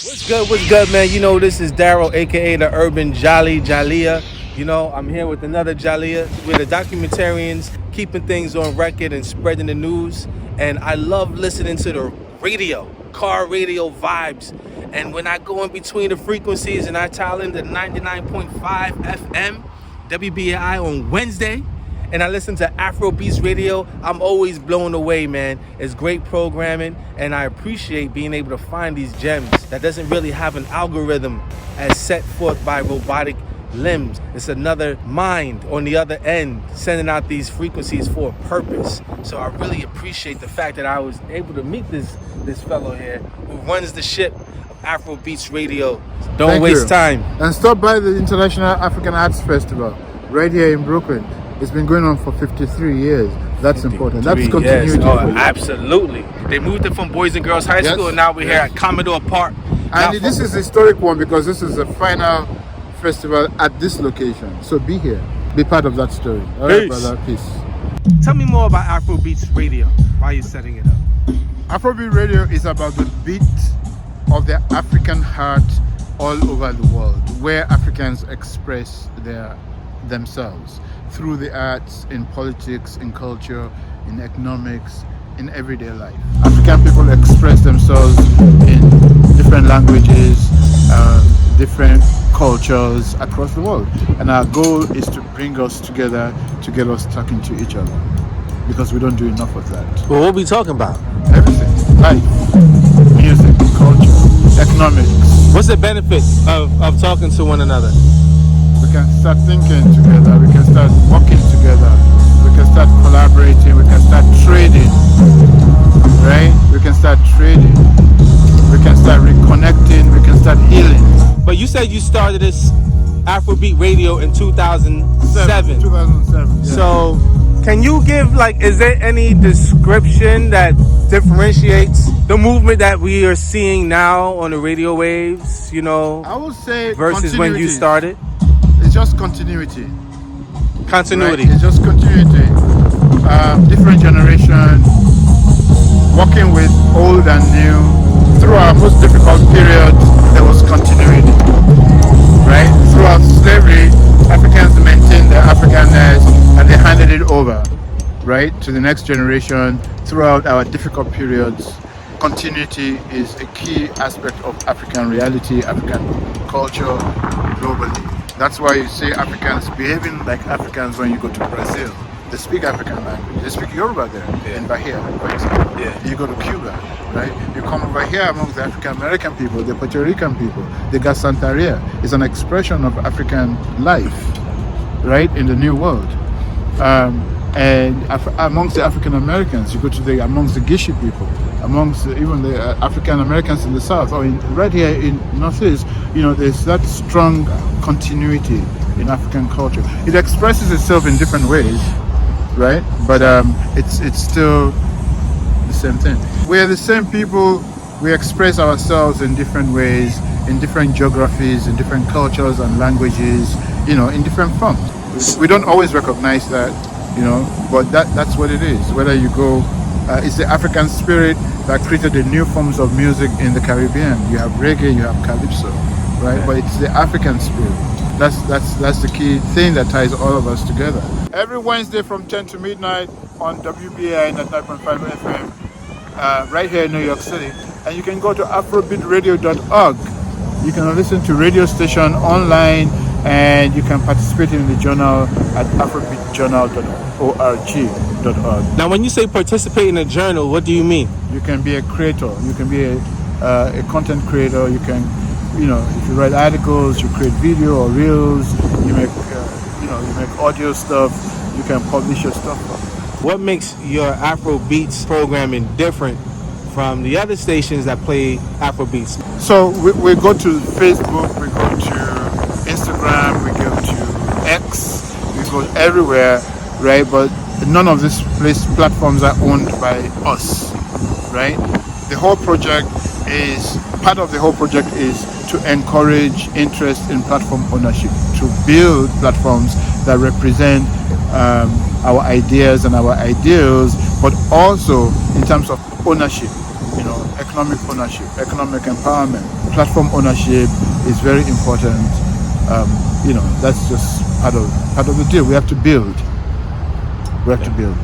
What's good, man? You know, this is Daryl, aka the UrbanJali Jalia. You know, I'm here with another Jalia. We're the documentarians, keeping things on record and spreading the news. And I love listening to the radio, car radio vibes. And when I go in between the frequencies and I tile in the 99.5 FM, WBAI on Wednesday, and I listen to Afro Radio, I'm always blown away, man. It's great programming, and I appreciate being able to find these gems that doesn't really have an algorithm as set forth by robotic limbs. It's another mind on the other end sending out these frequencies for a purpose. So I really appreciate the fact that I was able to meet this fellow here who runs the ship of Afro Radio. Don't waste time. And stop by the International African Arts Festival right here in Brooklyn. It's been going on for 53 years. That's important. That's continuity. Yes. Oh, absolutely. They moved it from Boys and Girls High School, and now we're here at Commodore Park. And this is a historic one because this is the final festival at this location. So be here. Be part of that story. All right, brother. Peace. Tell me more about Afro Radio. Why are you setting it up? Afrobeat Radio is about the beat of the African heart all over the world, where Africans express themselves through the arts, in politics, in culture, in economics, in everyday life. African people express themselves in different languages, different cultures across the world. And our goal is to bring us together to get us talking to each other, because we don't do enough of that. Well, what are we talking about? Everything. Life, music, culture, economics. What's the benefit of talking to one another? We can start thinking together, we can start working together, we can start collaborating, we can start trading, right? We can start trading, we can start reconnecting, we can start healing. But you said you started this Afrobeat Radio in 2007. 2007, yeah. So can you give, is there any description that differentiates the movement that we are seeing now on the radio waves, I would say versus when you started? It's just continuity. Continuity. Right? It's just continuity. Different generation, working with old and new. Through our most difficult period, there was continuity. Right? Throughout slavery, Africans maintained their Africanness and they handed it over, right, to the next generation. Throughout our difficult periods, continuity is a key aspect of African reality, African culture globally. That's why you see Africans behaving like Africans when you go to Brazil. They speak African language. They speak Yoruba there in Bahia, for example. Yeah. You go to Cuba, right? You come over here amongst the African American people, the Puerto Rican people, the Santeria. It's an expression of African life, right, in the New World. And amongst the African Americans, you go to amongst the Gishi people, amongst even the African Americans in the South, or right here in Northeast, there's that strong continuity in African culture. It expresses itself in different ways, right? But it's still the same thing. We're the same people. We express ourselves in different ways, in different geographies, in different cultures and languages, in different forms. We don't always recognize that. But that's what it is. Whether you go, it's the African spirit that created the new forms of music in the Caribbean. You have reggae, you have calypso, right? But it's the African spirit. That's the key thing that ties all of us together. Every Wednesday from 10 to midnight on WBAI 99.5 FM, right here in New York City. And you can go to afrobeatradio.org. You can listen to radio station online, and you can participate in the journal at afrobeatjournal.org. Now, when you say participate in a journal, what do you mean? You can be a creator. You can be a content creator. You can, if you write articles, you create video or reels. You make, you make audio stuff. You can publish your stuff. What makes your Afrobeats programming different from the other stations that play Afrobeats? So we go to Facebook, we go to Instagram, we go to X, we go everywhere, right? But none of these platforms are owned by us, right? Part of the whole project is to encourage interest in platform ownership, to build platforms that represent our ideas and our ideals, but also in terms of ownership, economic ownership, economic empowerment, platform ownership is very important. That's just part of the deal. We have to build. We have to build.